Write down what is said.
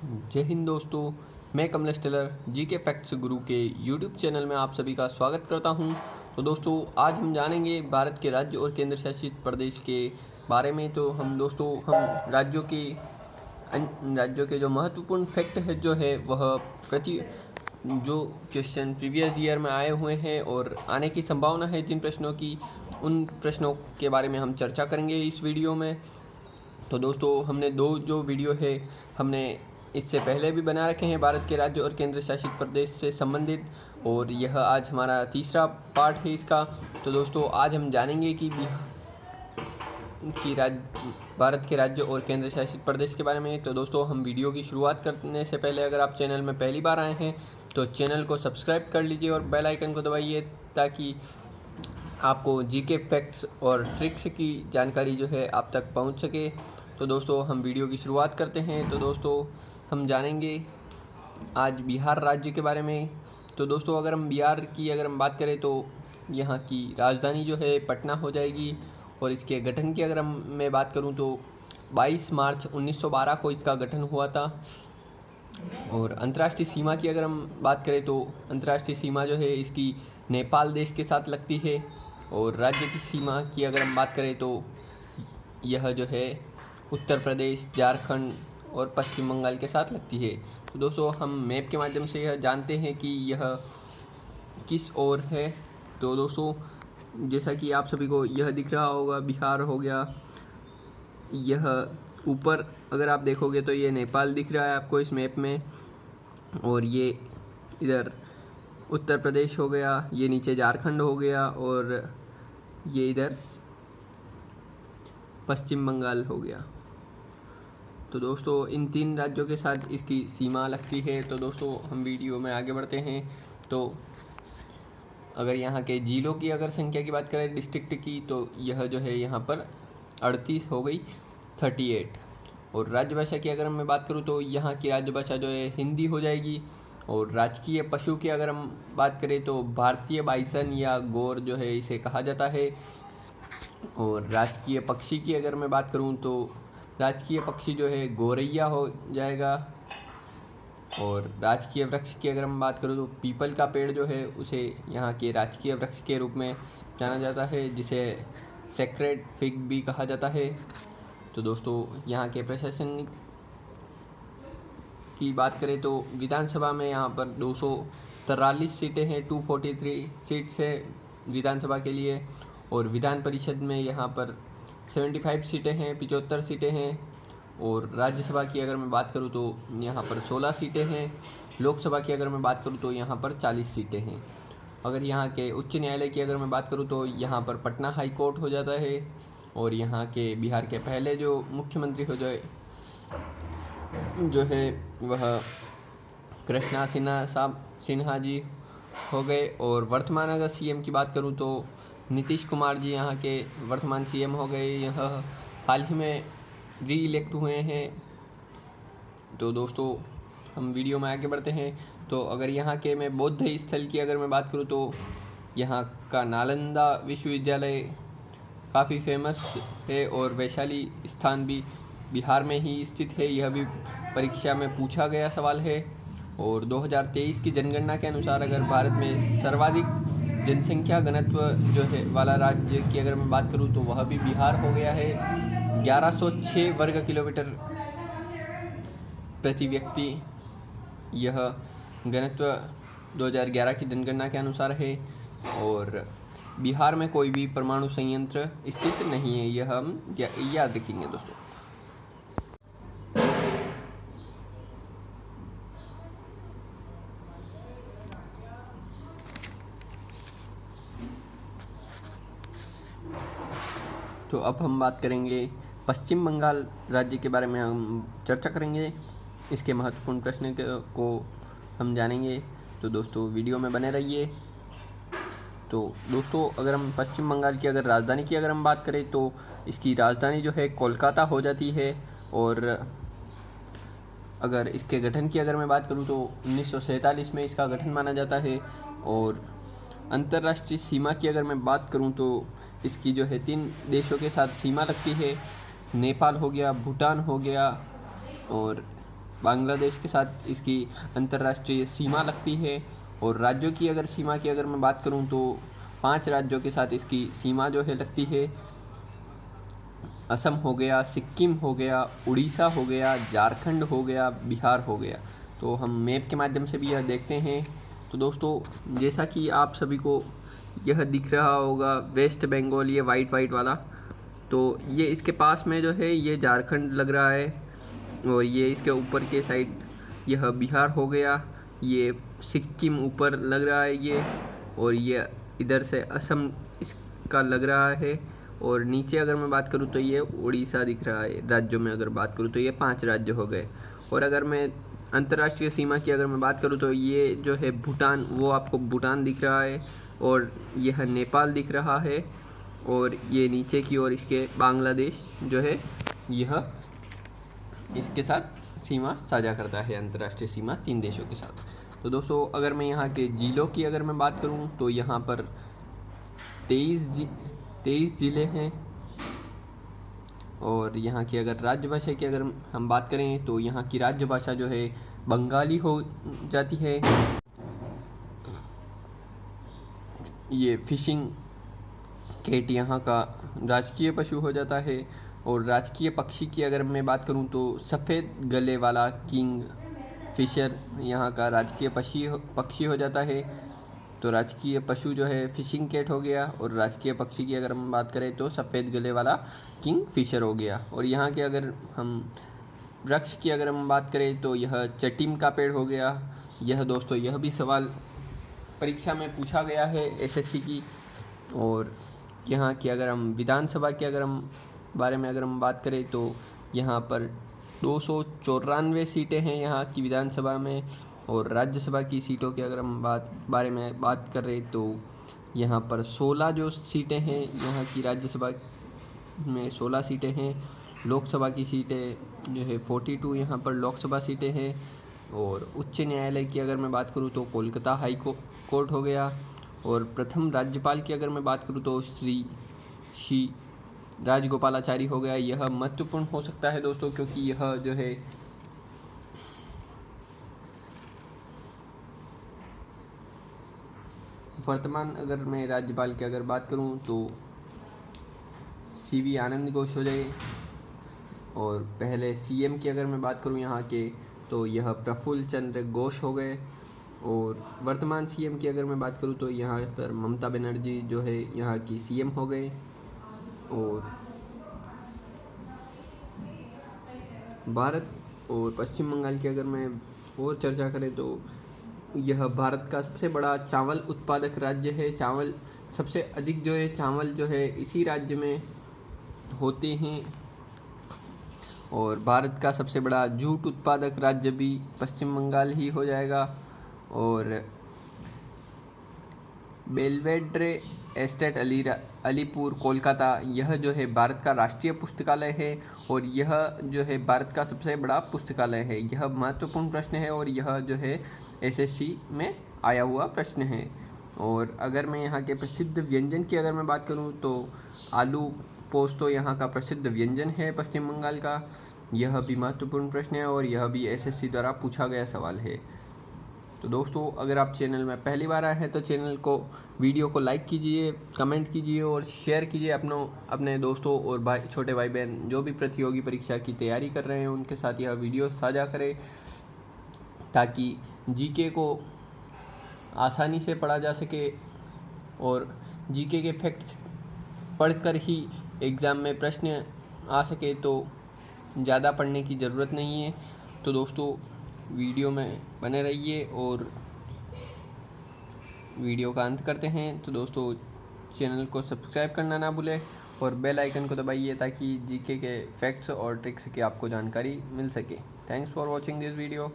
जय हिंद दोस्तों। मैं कमलेश टेलर जीके फैक्ट्स गुरु के यूट्यूब चैनल में आप सभी का स्वागत करता हूं। तो दोस्तों आज हम जानेंगे भारत के राज्य और केंद्र शासित प्रदेश के बारे में। तो हम राज्यों के जो महत्वपूर्ण फैक्ट है जो है वह जो क्वेश्चन प्रीवियस ईयर में आए हुए हैं और आने की संभावना है जिन प्रश्नों की, उन प्रश्नों के बारे में हम चर्चा करेंगे इस वीडियो में। तो दोस्तों हमने दो जो वीडियो है हमने इससे पहले भी बना रखे हैं राज्य के राज्य और केंद्र शासित प्रदेश से संबंधित, और यह आज हमारा तीसरा पार्ट है इसका। तो दोस्तों आज हम जानेंगे कि भारत के राज्य और केंद्र शासित प्रदेश के बारे में। तो दोस्तों हम वीडियो की शुरुआत करने से पहले अगर आप चैनल में पहली बार आए हैं तो चैनल को सब्सक्राइब कर लीजिए और बेल आइकन को दबाइए ताकि आपको जीके फैक्ट्स और ट्रिक्स की जानकारी जो है आप तक पहुंच सके। तो दोस्तों हम वीडियो की शुरुआत करते हैं। तो दोस्तों हम जानेंगे आज बिहार राज्य के बारे में। तो दोस्तों अगर हम बात करें तो यहाँ की राजधानी जो है पटना हो जाएगी, और इसके गठन की अगर मैं बात करूँ तो 22 मार्च 1912 को इसका गठन हुआ था। और अंतर्राष्ट्रीय सीमा की अगर हम बात करें तो अंतर्राष्ट्रीय सीमा जो है इसकी नेपाल देश के साथ लगती है। और राज्य की सीमा की अगर हम बात करें तो यह जो है उत्तर प्रदेश, झारखंड और पश्चिम बंगाल के साथ लगती है। तो दोस्तों हम मैप के माध्यम से यह जानते हैं कि यह किस ओर है। तो दोस्तों जैसा कि आप सभी को यह दिख रहा होगा, बिहार हो गया, यह ऊपर अगर आप देखोगे तो ये नेपाल दिख रहा है आपको इस मैप में, और ये इधर उत्तर प्रदेश हो गया, ये नीचे झारखंड हो गया, और ये इधर पश्चिम बंगाल हो गया। तो दोस्तों इन तीन राज्यों के साथ इसकी सीमा लगती है। तो दोस्तों हम वीडियो में आगे बढ़ते हैं। तो अगर यहाँ के जिलों की अगर संख्या की बात करें डिस्ट्रिक्ट की, तो यह जो है यहाँ पर 38 हो गई, 38। और राजभाषा की अगर मैं बात करूँ तो यहाँ की राजभाषा जो है हिंदी हो जाएगी। और राजकीय पशु की अगर हम बात करें तो भारतीय बाइसन या गौर जो है इसे कहा जाता है। और राजकीय पक्षी की अगर मैं बात करूँ तो राजकीय पक्षी जो है गौरैया हो जाएगा। और राजकीय वृक्ष की अगर हम बात करूँ तो पीपल का पेड़ जो है उसे यहाँ के राजकीय वृक्ष के रूप में जाना जाता है, जिसे सेक्रेड फिग भी कहा जाता है। तो दोस्तों यहाँ के प्रशासन की बात करें तो विधानसभा में यहाँ पर 243 सीटें हैं, 243 सीट्स है विधानसभा के लिए। और विधान परिषद में यहाँ पर 75 सीटें हैं, 75 सीटें हैं। और राज्यसभा की अगर मैं बात करूँ तो यहाँ पर 16 सीटें हैं। लोकसभा की अगर मैं बात करूँ तो यहाँ पर 40 सीटें हैं। अगर यहाँ के उच्च न्यायालय की अगर मैं बात करूँ तो यहाँ पर पटना हाई कोर्ट हो जाता है। और यहाँ के बिहार के पहले जो मुख्यमंत्री जो है वह कृष्णा सिन्हा जी हो गए। और वर्तमान अगर सीएम की बात करूँ तो नीतीश कुमार जी यहाँ के वर्तमान सीएम हो गए, यह हाल ही में री इलेक्ट हुए हैं। तो दोस्तों हम वीडियो में आगे बढ़ते हैं। तो अगर यहाँ के मैं बौद्ध स्थल की अगर मैं बात करूँ तो यहाँ का नालंदा विश्वविद्यालय काफ़ी फेमस है, और वैशाली स्थान भी बिहार में ही स्थित है। यह भी परीक्षा में पूछा गया सवाल है। और 2023 की जनगणना के अनुसार अगर भारत में सर्वाधिक जनसंख्या घनत्व जो है वाला राज्य की अगर मैं बात करूं तो वह भी बिहार हो गया है। 1106 वर्ग किलोमीटर प्रति व्यक्ति यह घनत्व 2011 की जनगणना के अनुसार है। और बिहार में कोई भी परमाणु संयंत्र स्थित नहीं है, यह हम याद रखेंगे दोस्तों। तो अब हम बात करेंगे पश्चिम बंगाल राज्य के बारे में, हम चर्चा करेंगे, इसके महत्वपूर्ण प्रश्न को हम जानेंगे। तो दोस्तों वीडियो में बने रहिए। तो दोस्तों अगर हम पश्चिम बंगाल की अगर राजधानी की अगर हम बात करें तो इसकी राजधानी जो है कोलकाता हो जाती है। और अगर इसके गठन की अगर मैं बात करूं तो 1947 में इसका गठन माना जाता है। और अंतर्राष्ट्रीय सीमा की अगर मैं बात करूं तो इसकी जो है 3 देशों के साथ सीमा लगती है, नेपाल हो गया, भूटान हो गया, और बांग्लादेश के साथ इसकी अंतर्राष्ट्रीय सीमा लगती है। और राज्यों की अगर सीमा की अगर मैं बात करूं तो 5 राज्यों के साथ इसकी सीमा जो है लगती है। असम हो गया, सिक्किम हो गया, उड़ीसा हो गया, झारखंड हो गया, बिहार हो गया। तो हम मैप के माध्यम से भी यह देखते हैं। तो दोस्तों, जैसा कि आप सभी को यह दिख रहा होगा वेस्ट बंगाल, ये वाइट वाला, तो ये इसके पास में जो है ये झारखंड लग रहा है। और ये इसके ऊपर के साइड यह बिहार हो गया, ये सिक्किम ऊपर लग रहा है ये, और ये इधर से असम इसका लग रहा है। और नीचे अगर मैं बात करूँ तो ये उड़ीसा दिख रहा है। राज्यों में अगर बात करूँ तो ये 5 राज्य हो गए। और अगर मैं अंतर्राष्ट्रीय सीमा की अगर मैं बात करूँ तो ये जो है भूटान, वो आपको भूटान दिख रहा है, और यह नेपाल दिख रहा है, और ये नीचे की ओर इसके बांग्लादेश जो है यह इसके साथ सीमा साझा करता है, अंतर्राष्ट्रीय सीमा 3 देशों के साथ। तो दोस्तों, अगर मैं यहाँ के जिलों की अगर मैं बात करूँ तो यहाँ पर 23 ज़िले हैं। और यहाँ की अगर राजभाषा की अगर हम बात करें तो यहाँ की राजभाषा जो है बंगाली हो जाती है। ये फिशिंग कैट यहाँ का राजकीय पशु हो जाता है। और राजकीय पक्षी की अगर मैं बात करूँ तो सफ़ेद गले वाला किंग फिशर यहाँ का राजकीय पक्षी हो जाता है। तो राजकीय पशु जो है फिशिंग कैट हो गया, और राजकीय पक्षी की अगर हम बात करें तो सफ़ेद गले वाला किंग फिशर हो गया। और यहाँ के अगर हम वृक्ष की अगर हम बात करें तो यह चटीम का पेड़ हो गया। यह दोस्तों, यह भी सवाल परीक्षा में पूछा गया है एसएससी की। और यहाँ की अगर हम विधानसभा की अगर हम बारे में अगर हम बात करें तो यहाँ पर 294 सीटें हैं यहाँ की विधानसभा में। और राज्यसभा की सीटों की अगर हम बारे में बात कर रहे तो यहाँ पर 16 जो सीटें हैं यहाँ की राज्यसभा में 16 सीटें हैं। लोकसभा की सीटें जो है 42 यहाँ पर लोकसभा सीटें हैं। और उच्च न्यायालय की अगर मैं बात करूँ तो कोलकाता हाई कोर्ट हो गया। और प्रथम राज्यपाल की अगर मैं बात करूँ तो श्री राजगोपालाचारी हो गया। यह महत्वपूर्ण हो सकता है दोस्तों, क्योंकि यह जो है वर्तमान अगर मैं राज्यपाल की अगर बात करूं तो सीवी आनंद घोष हो जाए। और पहले सीएम की अगर मैं बात करूं यहाँ के तो यह प्रफुल्ल चंद्र घोष हो गए। और वर्तमान सीएम की अगर मैं बात करूं तो यहाँ पर ममता बनर्जी जो है यहाँ की सीएम हो गए। और भारत और पश्चिम बंगाल की अगर मैं और चर्चा करें तो यह भारत का सबसे बड़ा चावल उत्पादक राज्य है। चावल सबसे अधिक जो है चावल जो है इसी राज्य में होते हैं। और भारत का सबसे बड़ा जूट उत्पादक राज्य भी पश्चिम बंगाल ही हो जाएगा। और बेलवेड्रे एस्टेट अलीपुर कोलकाता, यह जो है भारत का राष्ट्रीय पुस्तकालय है। और यह जो है भारत का सबसे बड़ा पुस्तकालय है। यह महत्वपूर्ण प्रश्न है और यह जो है एसएससी में आया हुआ प्रश्न है। और अगर मैं यहाँ के प्रसिद्ध व्यंजन की अगर मैं बात करूँ तो आलू पोस्तो यहाँ का प्रसिद्ध व्यंजन है पश्चिम बंगाल का। यह भी महत्वपूर्ण प्रश्न है और यह भी एसएससी द्वारा पूछा गया सवाल है। तो दोस्तों, अगर आप चैनल में पहली बार आए हैं तो चैनल को वीडियो को लाइक कीजिए, कमेंट कीजिए और शेयर कीजिए अपने दोस्तों और छोटे भाई बहन जो भी प्रतियोगी परीक्षा की तैयारी कर रहे हैं उनके साथ यह वीडियो साझा करें, ताकि जीके को आसानी से पढ़ा जा सके। और जीके के फैक्ट्स पढ़कर ही एग्ज़ाम में प्रश्न आ सके, तो ज़्यादा पढ़ने की ज़रूरत नहीं है। तो दोस्तों, वीडियो में बने रहिए और वीडियो का अंत करते हैं। तो दोस्तों, चैनल को सब्सक्राइब करना ना भूलें और बेल आइकन को दबाइए ताकि जीके के फैक्ट्स और ट्रिक्स की आपको जानकारी मिल सके। Thanks for watching this video.